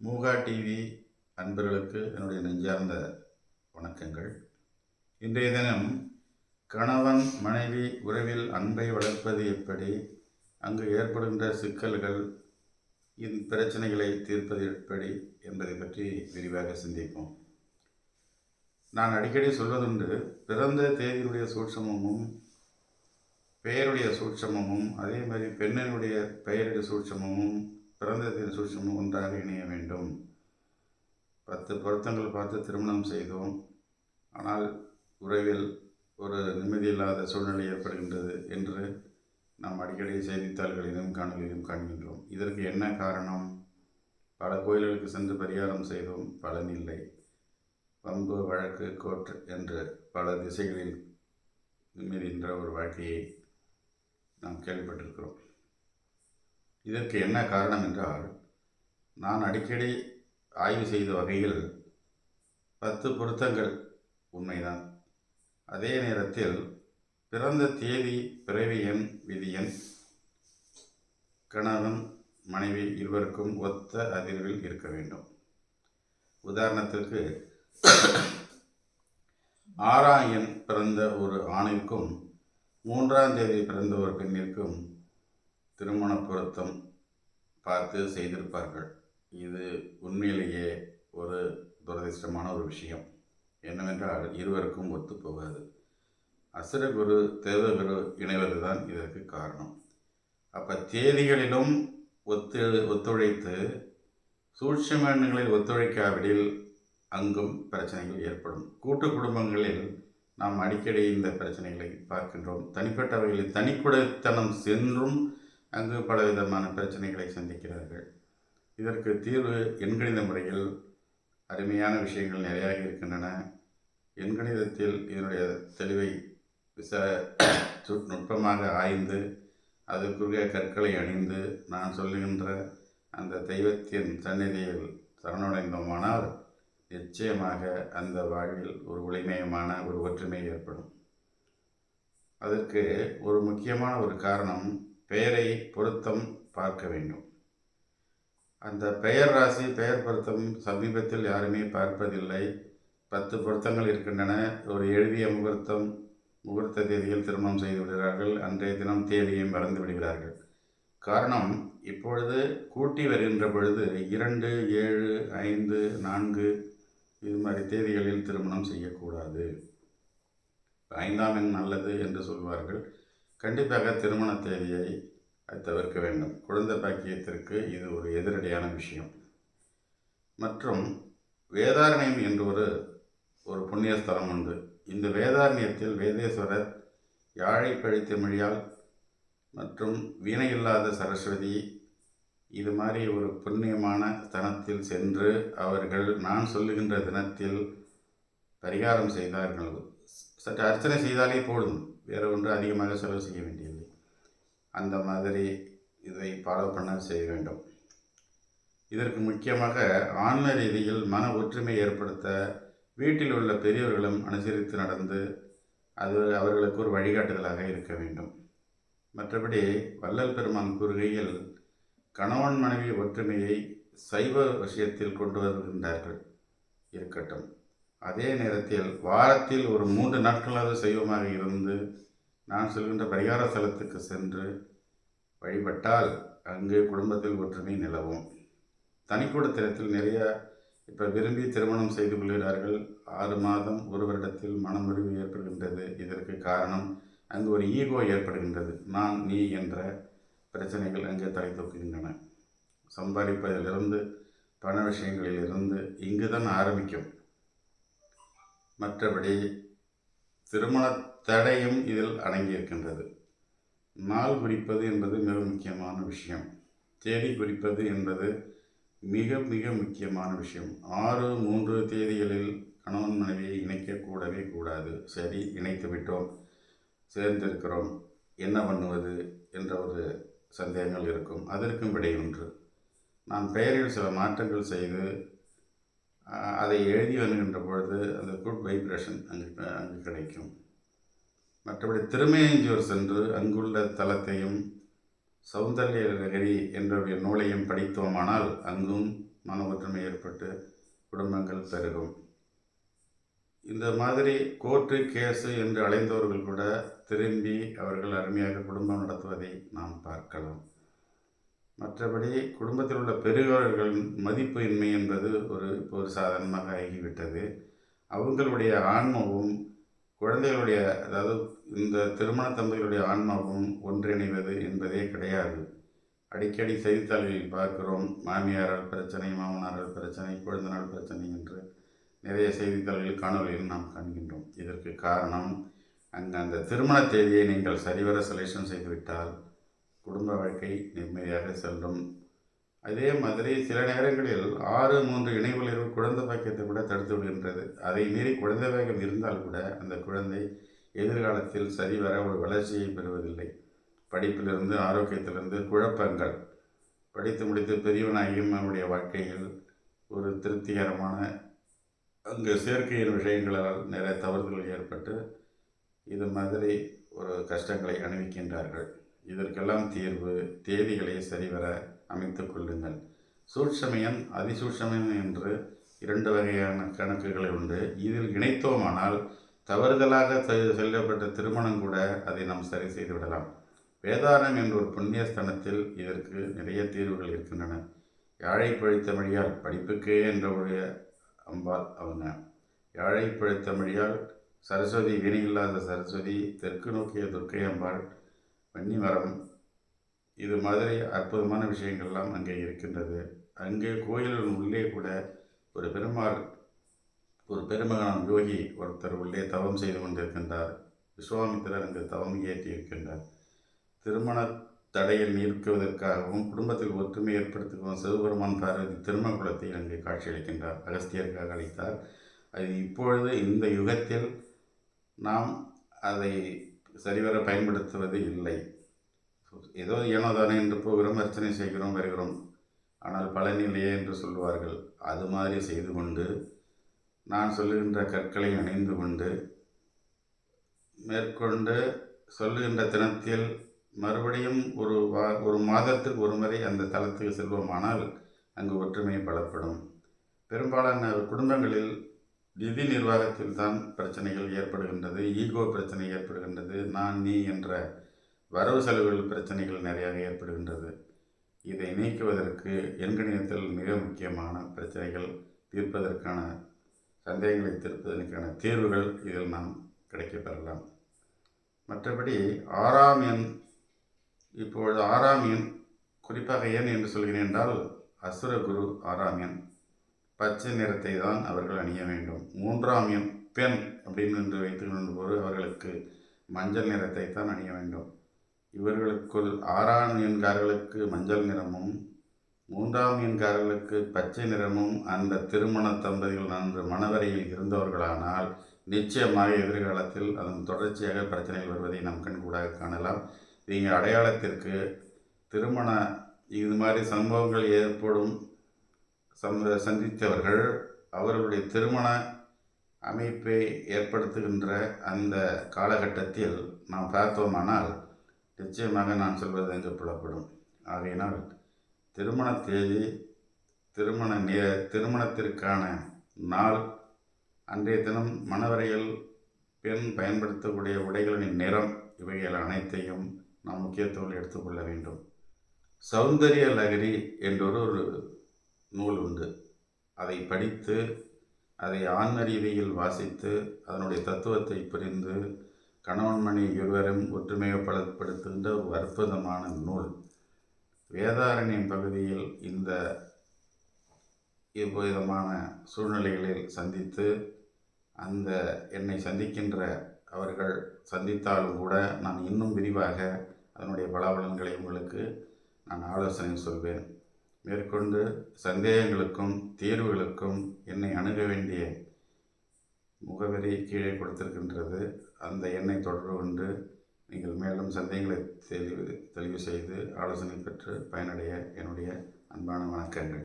Muga TV அன்பர்களுக்கு என்னுடைய நெஞ்சார்ந்த வணக்கங்கள். இன்றைய தினம் கணவன் மனைவி உறவில் அன்பை வளர்ப்பது எப்படி, அங்கு ஏற்படுகின்ற சிக்கல்கள், பிரச்சனைகளை தீர்ப்பது எப்படி என்பதை பற்றி விரிவாக சிந்திப்போம். நான் அடிக்கடி சொல்வதுண்டு, பிறந்த தேதியுடைய சூட்சமமும் பெயருடைய சூட்சமமும் அதே மாதிரி பெண்ணினுடைய பெயருடைய சூட்சமமும் பிறந்ததின் சூட்சமும் ஒன்றாக இணைய வேண்டும். 10 பொருத்தங்கள் பார்த்து திருமணம் செய்தோம், ஆனால் உறவில் ஒரு நிம்மதியில்லாத சூழ்நிலை ஏற்படுகின்றது என்று நாம் அடிக்கடி செய்தித்தாள்களிலும் காணொலியிலும் காண்கின்றோம். இதற்கு என்ன காரணம்? பல கோயில்களுக்கு சென்று பரிகாரம் செய்தோம், பலனில்லை. வம்பு, வழக்கு, கோர்ட் என்று பல திசைகளில் நிம்மதின்ற ஒரு வாழ்க்கையை நாம் கேள்விப்பட்டிருக்கிறோம். இதற்கு என்ன காரணம் என்றால், நான் அடிக்கடி ஆய்வு செய்த வகையில் 10 பொருத்தங்கள் உண்மைதான். அதே நேரத்தில் பிறந்த தேதி, பிறவி எண், விதியன், கணவன் மனைவி இருவருக்கும் ஒத்த அதிர்வில் இருக்க வேண்டும். உதாரணத்திற்கு 6ஆம் எண் பிறந்த ஒரு ஆணிற்கும் 3ஆம் தேதி பிறந்த ஒரு பெண்ணிற்கும் திருமண பொருத்தம் பார்த்து செய்திருப்பார்கள். இது உண்மையிலேயே ஒரு துரதிர்ஷ்டமான ஒரு விஷயம். என்னவென்றால், இருவருக்கும் ஒத்துப்போகாது. அசுரகுரு தேவகுரு இணைவதுதான் இதற்கு காரணம். அப்போ தேதிகளிலும் ஒத்துழைத்து சூட்சும எண்ணங்களில் ஒத்துழைக்காவிடில் அங்கும் பிரச்சனைகள் ஏற்படும். கூட்டு குடும்பங்களில் நாம் அடிக்கடி இந்த பிரச்சனைகளை பார்க்கின்றோம். தனிப்பட்ட வகையில் தனிக்குடைத்தனம் சென்றும் அங்கு பலவிதமான பிரச்சனைகளை சந்திக்கிறார்கள். இதற்கு தீர்வு எண்கணித முறையில் அருமையான விஷயங்கள் நிறையாக இருக்கின்றன. எண்கணிதத்தில் இதனுடைய தெளிவை நுட்பமாக ஆய்ந்து அதற்குரிய கற்களை அணிந்து நான் சொல்லுகின்ற அந்த தெய்வத்தின் சந்நிதியில் சரணடைந்தோமானால் நிச்சயமாக அந்த வாழ்வில் ஒரு ஒளிமயமான ஒரு ஒற்றுமை ஏற்படும். அதற்கு ஒரு முக்கியமான ஒரு காரணம், பெயரை பொருத்தம் பார்க்க வேண்டும். அந்த பெயர் ராசி, பெயர் பொருத்தம் சமீபத்தில் யாருமே பார்ப்பதில்லை. 10 பொருத்தங்கள் இருக்கின்றன. ஒரு எழுதிய முகூர்த்த தேதியில் திருமணம் செய்து விடுகிறார்கள். அன்றைய தினம் தேதியை மறந்து விடுகிறார்கள். காரணம், இப்பொழுது கூட்டி வருகின்ற பொழுது 2, 7, 5, 4 இது மாதிரி தேதிகளில் திருமணம் செய்யக்கூடாது. 5ஆம் எண் நல்லது என்று சொல்வார்கள். கண்டிப்பாக திருமண தேதியை தவிர்க்க வேண்டும். குழந்தை பாக்கியத்திற்கு இது ஒரு எதிரடியான விஷயம். மற்றும் வேதாரண்யம் என்று ஒரு புண்ணிய ஸ்தலம் உண்டு. இந்த வேதாரண்யத்தில் வேதேஸ்வரர், யாழை பழித்த மொழியால் மற்றும் வீணையில்லாத சரஸ்வதி இது மாதிரி ஒரு புண்ணியமான ஸ்தலத்தில் சென்று அவர்கள் நான் சொல்லுகின்ற தினத்தில் பரிகாரம் செய்தார்கள். சற்று அர்ச்சனை செய்தாலே போதும், வேறு ஒன்று அதிகமாக செலவு செய்ய வேண்டியது. அந்த மாதிரி இதை ஃபாலோ பண்ண செய்ய வேண்டும். இதற்கு முக்கியமாக ஆன்ம ரீதியில் மன ஒற்றுமை ஏற்படுத்த வீட்டில் உள்ள பெரியவர்களும் அனுசரித்து நடந்து அது அவர்களுக்கு ஒரு வழிகாட்டுதலாக இருக்க வேண்டும். மற்றபடி வள்ளல் பெருமான் கூறுகையில், கணவன் மனைவி ஒற்றுமையை சைவ விஷயத்தில் கொண்டு வருகின்றார்கள், இருக்கட்டும். அதே நேரத்தில் வாரத்தில் ஒரு 3 நாட்களாவது சைவமாக இருந்து நான் சொல்கின்ற பரிகார ஸ்தலத்துக்கு சென்று வழிபட்டால் அங்கு குடும்பத்தில் ஒற்றுமை நிலவும். தனிக்குடித்தனத்தில் நிறைய இப்போ விரும்பி திருமணம் செய்து கொள்கிறார்கள். 6 மாதம் 1 வருடத்தில் மனமுறிவு ஏற்படுகின்றது. இதற்கு காரணம், அங்கு ஒரு ஈகோ ஏற்படுகின்றது. நான் நீ என்ற பிரச்சனைகள் அங்கே தலை தூக்குகின்றன. சம்பாதிப்பதிலிருந்து பண விஷயங்களிலிருந்து இங்கு தான் ஆரம்பிக்கும். மற்றபடி திருமண தடையும் இதில் அடங்கியிருக்கின்றது. நாள் குறிப்பது என்பது மிக முக்கியமான விஷயம். தேதி குறிப்பது என்பது மிக மிக முக்கியமான விஷயம். 6, 3 தேதிகளில் கணவன் மனைவியை இணைக்கக்கூடவே கூடாது. சரி, இணைத்து விட்டோம், சேர்ந்திருக்கிறோம், என்ன பண்ணுவது என்ற ஒரு சந்தேகங்கள் இருக்கும். அதற்கும் விடை ஒன்று. நான் பெயரில் சில மாற்றங்கள் செய்து அதை எழுதி வருகின்ற பொழுது அந்த குட் வைப்ரேஷன் அங்கு கிடைக்கும். மற்றபடி திருமேஞ்சூர் சென்று அங்குள்ள தலத்தையும் சௌந்தர்ய நகரி என்ற நூலையும் படித்தோமானால் அங்கும் மன ஒற்றுமை ஏற்பட்டு குடும்பங்கள் பெருகும். இந்த மாதிரி கோர்ட்டு கேஸு என்று அலைந்தவர்கள் கூட திரும்பி அவர்கள் அருமையாக குடும்பம் நடத்துவதை நாம் பார்க்கலாம். மற்றபடி குடும்பத்தில் உள்ள பெரியவர்களின் மதிப்பு இன்மை என்பது ஒரு சாதாரணமாக ஆகிவிட்டது. அவங்களுடைய ஆன்மாவும் குழந்தைகளுடைய, அதாவது இந்த திருமண தம்பதிகளுடைய ஆன்மாவும் ஒன்றிணைவது என்பதே கிடையாது. அடிக்கடி செய்தித்தாள்களில் பார்க்கிறோம், மாமியாரால் பிரச்சனை, மாமனாரால் பிரச்சனை, குழந்தைனால் பிரச்சனை என்று நிறைய செய்தித்தாள்களில் காணொலியில் நாம் காண்கின்றோம். இதற்கு காரணம், அந்த திருமண தேதியை நீங்கள் சரிவர செலெக்ஷன் செய்துவிட்டால் குடும்ப வாழ்க்கை நிம்மதியாக செல்லும். அதே மாதிரி சில நேரங்களில் 6-3 இணைவுகளில் குழந்தை பாக்கியத்தை கூட தடுத்து விடுகின்றது. அதை மீறி குழந்தை பாக்கியம் இருந்தால் கூட அந்த குழந்தை எதிர்காலத்தில் சரிவர ஒரு வளர்ச்சியை பெறுவதில்லை. படிப்பிலிருந்து, ஆரோக்கியத்திலிருந்து குழப்பங்கள், படித்து முடித்து பெரியவனாகியும் அவனுடைய வாழ்க்கையில் ஒரு திருப்திகரமான அங்கு சேர்க்கையின் விஷயங்களால் நிறைய தவறுதல்கள் ஏற்பட்டு இது மாதிரி ஒரு கஷ்டங்களை அனுபவிக்கின்றார்கள். இதற்கெல்லாம் தீர்வு, தேதிகளை சரிவர அமைத்து கொள்ளுங்கள். சூட்சமயன், அதிசூட்சமயன் என்று 2 வகையான கணக்குகள் உண்டு. இதில் இணைத்தோமானால் தவறுதலாக செல்லப்பட்ட திருமணம் கூட அதை நாம் சரி செய்து விடலாம். வேதாரணம் என்ற ஒரு புண்ணிய ஸ்தலத்தில் இதற்கு நிறைய தீர்வுகள் இருக்கின்றன. யாழை பிழைத்தமிழியால், படிப்புக்கே என்ற ஒரு அம்பாள் அவங்க, யாழை பிழைத்தமிழியால் சரஸ்வதி, வீணையில்லாத சரஸ்வதி, தெற்கு நோக்கிய துர்க்கை அம்பாள், வன்னிமரம், இது மாதிரி அற்புதமான விஷயங்கள்லாம் அங்கே இருக்கின்றது. அங்கே கோயிலின் உள்ளே கூட ஒரு பெருமகனான யோகி ஒருத்தர் உள்ளே தவம் செய்து கொண்டிருக்கின்றார். விஸ்வாமித்திரர் அங்கு தவம் இயற்றி இருக்கின்றார். திருமண தடையில் நீக்குவதற்காகவும் குடும்பத்தில் ஒற்றுமை ஏற்படுத்துவதும் சிவபெருமான் பார்வதி திருமண குலத்தை அங்கே காட்சியளிக்கின்றார். அகஸ்தியருக்காக அளித்தார். அது இப்பொழுது இந்த யுகத்தில் நாம் அதை சரிவர பயன்படுத்துவது இல்லை. ஏதோ ஏனோதானே என்று போகிறோம், அர்ச்சனை செய்கிறோம், வருகிறோம், ஆனால் பலன் இல்லையே என்று சொல்லுவார்கள். அது மாதிரி செய்து கொண்டு நான் சொல்லுகின்ற கற்களை அணிந்து கொண்டு மேற்கொண்டு சொல்லுகின்ற தினத்தில் மறுபடியும் ஒரு மாதத்துக்கு ஒரு முறை அந்த தலத்துக்கு செல்வோமானால் அங்கு ஒற்றுமை பலப்படும். பெரும்பாலான குடும்பங்களில் நிதி நிர்வாகத்தில் தான் பிரச்சனைகள் ஏற்படுகின்றது. ஈகோ பிரச்சனை ஏற்படுகின்றது. நான் நீ என்ற வரவு செலவுகள் பிரச்சனைகள் நிறையாக ஏற்படுகின்றது. இதை நீக்குவதற்கு எண்கணிதத்தில் மிக முக்கியமான பிரச்சனைகள் தீர்ப்பதற்கான, சந்தேகங்களை தீர்ப்பதற்கான தீர்வுகள் இதில் நாம் கிடைக்கப்பெறலாம். மற்றபடி 6ஆம் எண், இப்பொழுது 6ஆம் எண் குறிப்பாக ஏன் என்று சொல்கிறேன் என்றால், அசுர குரு 6ஆம் எண் பச்சை நிறத்தை தான் அவர்கள் அணிய வேண்டும். 3ஆம் எண் பெண் அப்படின்னு என்று வைத்துக்கொண்டு போது அவர்களுக்கு மஞ்சள் நிறத்தை தான் அணிய வேண்டும். இவர்களுக்குள் 6ஆம் எண்காரர்களுக்கு மஞ்சள் நிறமும் 3ஆம் எண்காரர்களுக்கு பச்சை நிறமும் அந்த திருமண தம்பதிகள் நன்று மணவரையில் இருந்தவர்களானால் நிச்சயமாக எதிர்காலத்தில் அதன் தொடர்ச்சியாக பிரச்சனைகள் வருவதை நாம் கண்கூடாக காணலாம். நீங்கள் அடையாளத்திற்கு திருமண இது மாதிரி சம்பவங்கள் ஏற்படும் சந்தித்தவர்கள் அவர்களுடைய திருமண அமைப்பை ஏற்படுத்துகின்ற அந்த காலகட்டத்தில் நாம் பார்த்தோமானால் நிச்சயமாக நான் சொல்வது அங்கு புலப்படும். ஆகையினால் திருமண தேதி, திருமணத்திற்கான நாள், அன்றைய தினம் மணவரையில் பெண் பயன்படுத்தக்கூடிய உடைகளின் நிறம், இவைகள் அனைத்தையும் நாம் முக்கியத்துவம் எடுத்துக்கொள்ள வேண்டும். சௌந்தரிய லகரி என்றொரு நூல் உண்டு. அதை படித்து அதை ஆன்ம ரீதியில் வாசித்து அதனுடைய தத்துவத்தை புரிந்து கணவன் மனைவி இருவரும் ஒற்றுமையை பலப்படுத்துகின்ற ஒரு அற்புதமான நூல். வேதாரண்யம் பகுதியில் இந்த இவ்விதமான சூழ்நிலைகளில் சந்தித்து அந்த என்னை சந்திக்கின்ற அவர்கள் சந்தித்தாலும் கூட நான் இன்னும் விரிவாக அதனுடைய பலாபலன்களை உங்களுக்கு நான் ஆலோசனை சொல்வேன். மேற்கொண்டு சந்தேகங்களுக்கும் தீர்வுகளுக்கும் என்னை அணுக வேண்டிய முகவரி கீழே கொடுத்திருக்கின்றது. அந்த எண்ணை தொடர்பு கொண்டு நீங்கள் மேலும் சந்தேகங்களை தெளிவு செய்து ஆலோசனை பெற்று பயனடைய என்னுடைய அன்பான வணக்கங்கள்.